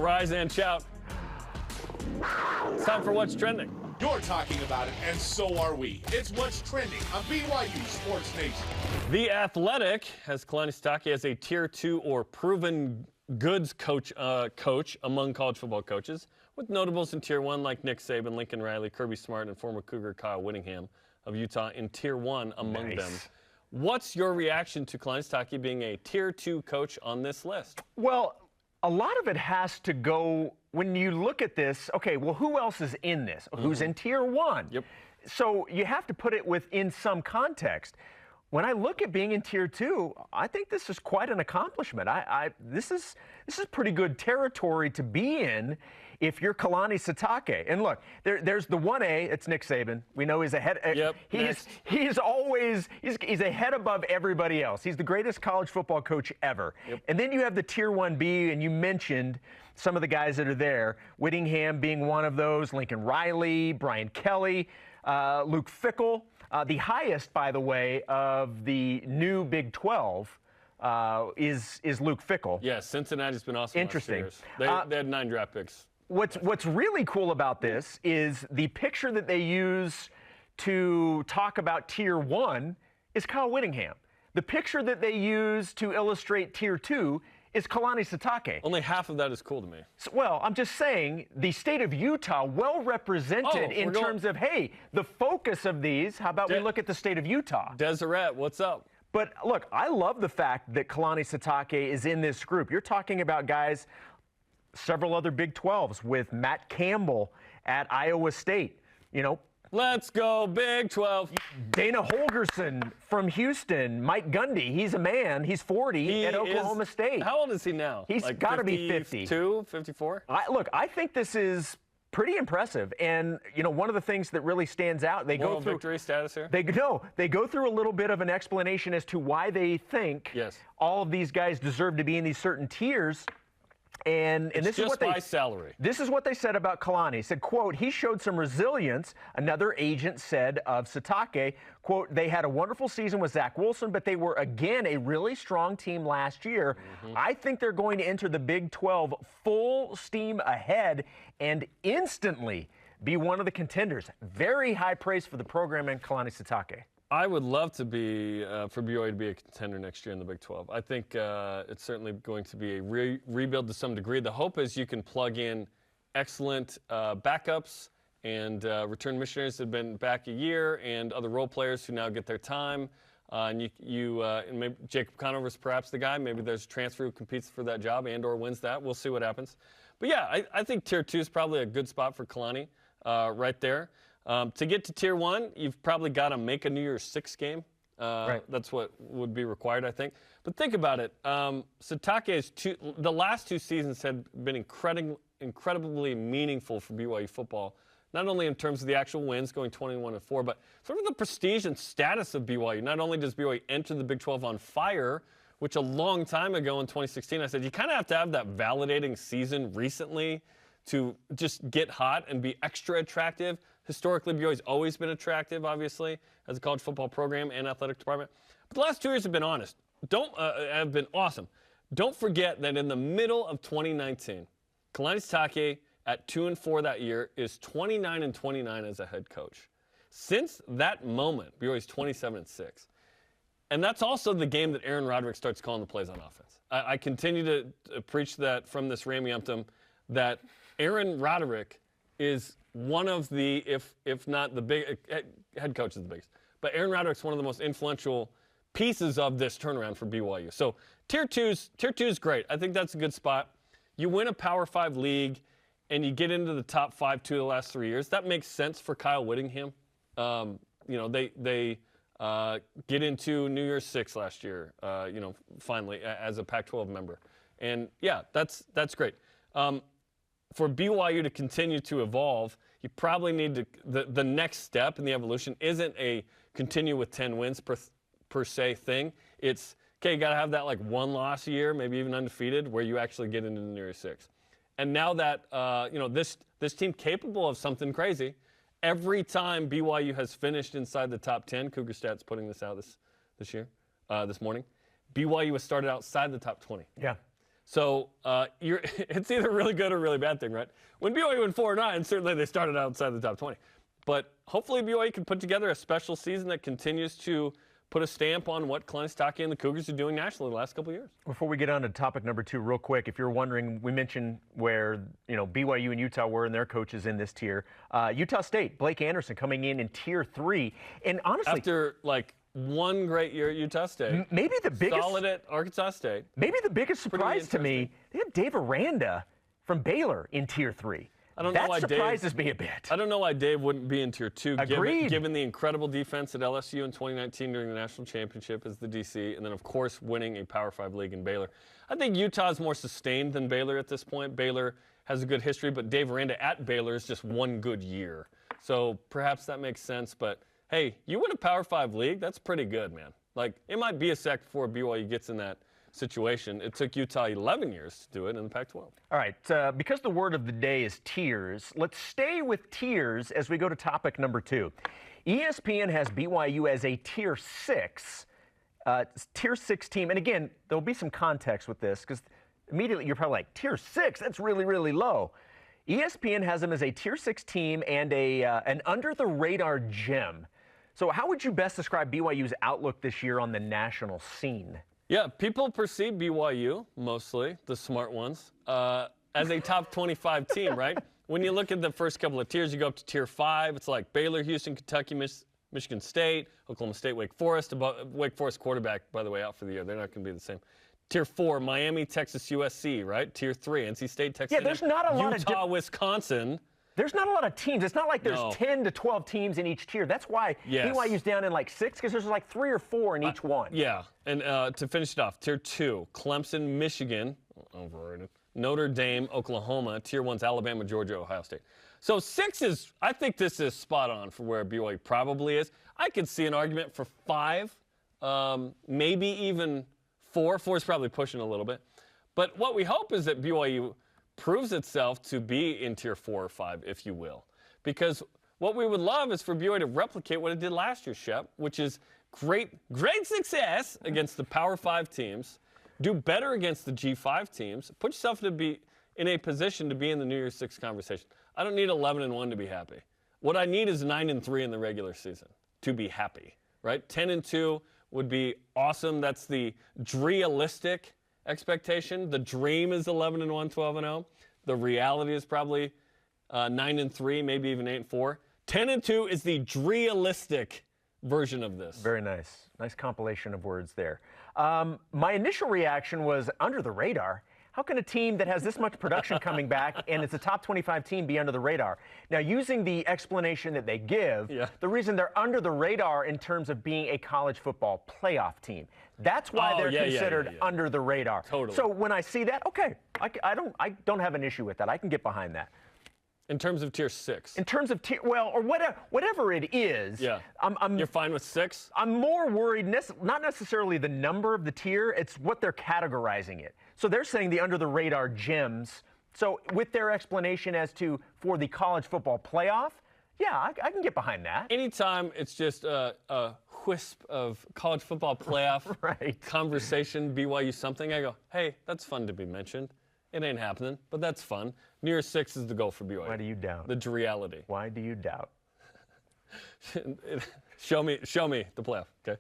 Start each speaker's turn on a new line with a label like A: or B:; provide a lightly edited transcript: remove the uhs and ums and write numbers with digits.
A: rise and shout. It's time for What's Trending.
B: You're talking about it, and so are we. It's What's Trending on BYU Sports Nation.
A: The Athletic has Kalani Sitake as a Tier 2 or proven goods coach among college football coaches, with notables in Tier 1 like Nick Saban, Lincoln Riley, Kirby Smart, and former Cougar Kyle Whittingham of Utah in Tier 1 among them. What's your reaction to Kalani Sitake being a Tier 2 coach on this list?
C: Well, a lot of it has to go, when you look at this, okay, well, who else is in this? Who's in Tier 1?
A: Yep.
C: So you have to put it within some context. When I look at being in Tier 2, I think this is quite an accomplishment. This is pretty good territory to be in if you're Kalani Sitake. And look, there's the 1A, it's Nick Saban. We know he's ahead.
A: Yep,
C: he's ahead above everybody else. He's the greatest college football coach ever.
A: Yep. And
C: and then you have the Tier 1B, and you mentioned some of the guys that are there, Whittingham being one of those, Lincoln Riley, Brian Kelly, Luke Fickell. The highest, by the way, of the new Big 12 is Luke Fickell.
A: Yes, Cincinnati's been awesome.
C: Interesting.
A: They had 9 draft picks.
C: What's really cool about this is the picture that they use to talk about Tier 1 is Kyle Whittingham. The picture that they use to illustrate Tier 2 is Kalani Sitake.
A: Only half of that is cool to me.
C: So, well, I'm just saying the state of Utah well represented in terms of, hey, the focus of these. How about we look at the state of Utah?
A: Deseret, what's up?
C: But look, I love the fact that Kalani Sitake is in this group. You're talking about guys, several other Big 12s with Matt Campbell at Iowa State. You know,
A: let's go Big 12.
C: Dana Holgerson from Houston, Mike Gundy, he's a man. He's 40 at Oklahoma State.
A: How old is he now?
C: He's
A: like
C: got to be 50.
A: 52, 54?
C: Look, I think this is pretty impressive. And, you know, one of the things that really stands out, they
A: Moral
C: go through
A: victory status here?
C: They go through a little bit of an explanation as to why they think all of these guys deserve to be in these certain tiers. And this is what
A: by salary.
C: This is what they said about Kalani. He said, quote, he showed some resilience. Another agent said of Sitake, quote, they had a wonderful season with Zach Wilson, but they were, again, a really strong team last year. I think they're going to enter the Big 12 full steam ahead and instantly be one of the contenders. Very high praise for the program and Kalani Sitake.
A: I would love to be for BYU to be a contender next year in the Big 12. I think it's certainly going to be a rebuild to some degree. The hope is you can plug in excellent backups and return missionaries that have been back a year, and other role players who now get their time. And maybe Jacob Conover is perhaps the guy. Maybe there's a transfer who competes for that job and/or wins that. We'll see what happens. But yeah, I think Tier 2 is probably a good spot for Kalani right there. To get to Tier 1, you've probably got to make a New Year's 6 game. That's what would be required, I think. But think about it. Sitake's the last 2 seasons had been incredibly meaningful for BYU football, not only in terms of the actual wins, going 21-4, but sort of the prestige and status of BYU. Not only does BYU enter the Big 12 on fire, which a long time ago in 2016, I said you kind of have to have that validating season recently to just get hot and be extra attractive. Historically, BYU's always been attractive, obviously, as a college football program and athletic department. But the last 2 years have been have been awesome. Don't forget that in the middle of 2019, Kalani Sitake at 2-4 that year is 29-29 as a head coach. Since that moment, BYU's 27-6. And that's also the game that Aaron Roderick starts calling the plays on offense. I continue to preach that from this Rameumptum, that Aaron Roderick is one of the, if not the big, head coach is the biggest, but Aaron Roderick's one of the most influential pieces of this turnaround for BYU. So Tier 2 is great. I think that's a good spot. You win a Power 5 league, and you get into the top 5 2 of the last 3 years. That makes sense for Kyle Whittingham. They get into New Year's 6 last year, finally, as a Pac-12 member. And, yeah, that's great. For BYU to continue to evolve, you probably need the next step in the evolution isn't a continue with 10 wins per se thing. It's, okay, you got to have that like 1 loss a year, maybe even undefeated, where you actually get into the New Year's 6. And now that, this team capable of something crazy, every time BYU has finished inside the top 10, Cougar Stats putting this out this morning, BYU has started outside the top 20.
C: Yeah.
A: So it's either a really good or really bad thing, right? When BYU went 4-9, certainly they started outside the top 20. But hopefully BYU can put together a special season that continues to put a stamp on what Kalani Sitake and the Cougars are doing nationally the last couple of years.
C: Before we get on to topic number 2, real quick, if you're wondering, we mentioned where BYU and Utah were and their coaches in this tier. Utah State, Blake Anderson coming in tier 3, and honestly,
A: after one great year at Utah State,
C: maybe the biggest
A: solid at Arkansas State.
C: Maybe the biggest surprise to me, they have Dave Aranda from Baylor in tier 3.
A: I don't know why
C: that surprises me a bit.
A: I don't know why Dave wouldn't be in tier 2,
C: Agreed.
A: given the incredible defense at LSU in 2019 during the national championship as the DC, and then of course winning a Power 5 league in Baylor. I think Utah is more sustained than Baylor at this point. Baylor has a good history, but Dave Aranda at Baylor is just one good year. So perhaps that makes sense, but hey, you win a Power 5 league, that's pretty good, man. It might be a sec before BYU gets in that situation. It took Utah 11 years to do it in the Pac-12.
C: All right, because the word of the day is tiers, let's stay with tiers as we go to topic number 2. ESPN has BYU as a tier 6 team. And again, there'll be some context with this because immediately you're probably like, tier 6, that's really, really low. ESPN has them as a tier 6 team and an under-the-radar gem. So how would you best describe BYU's outlook this year on the national scene?
A: Yeah, people perceive BYU, mostly, the smart ones, as a top 25 team, right? When you look at the first couple of tiers, you go up to tier 5. It's like Baylor, Houston, Kentucky, Michigan State, Oklahoma State, Wake Forest. Wake Forest quarterback, by the way, out for the year. They're not going to be the same. Tier 4, Miami, Texas, USC, right? Tier 3, NC State, Texas.
C: Yeah, there's not a lot of
A: Utah, Wisconsin.
C: There's not a lot of teams. It's not like there's 10 to 12 teams in each tier. That's why BYU's down in 6 because there's 3 or 4 in each one.
A: Yeah, and to finish it off, tier 2, Clemson, Michigan, overrated. Notre Dame, Oklahoma. Tier 1's Alabama, Georgia, Ohio State. So 6 is, I think this is spot on for where BYU probably is. I could see an argument for 5, maybe even 4. 4 is probably pushing a little bit. But what we hope is that BYU proves itself to be in tier 4 or 5, if you will. Because what we would love is for BYU to replicate what it did last year, Shep, which is great success against the Power 5 teams, do better against the G5 teams, put yourself to be in a position to be in the New Year's 6 conversation. I don't need 11-1 to be happy. What I need is 9-3 in the regular season to be happy, right? 10-2 would be awesome. That's the realistic expectation. The dream is 11-1, 12-0. The reality is probably 9-3, maybe even 8-4. 10-2 is the realistic version of this.
C: Very nice. Nice compilation of words there. My initial reaction was under the radar. How can a team that has this much production coming back and it's a top 25 team be under the radar? Now, using the explanation that they give, the reason they're under the radar in terms of being a college football playoff team, that's why they're considered under the radar.
A: Totally.
C: So when I see that, okay, I don't have an issue with that. I can get behind that.
A: In terms of tier 6.
C: In terms of tier, well, or whatever it is.
A: Yeah. You're fine with 6?
C: I'm more worried, not necessarily the number of the tier, it's what they're categorizing it. So they're saying the under-the-radar gems. So with their explanation as to for the college football playoff, yeah, I can get behind that.
A: Anytime it's just a wisp of college football playoff conversation, BYU something, I go, hey, that's fun to be mentioned. It ain't happening, but that's fun. New Year's 6 is the goal for BYU.
C: Why do you doubt?
A: The reality.
C: Why do you doubt?
A: Show me the playoff, okay?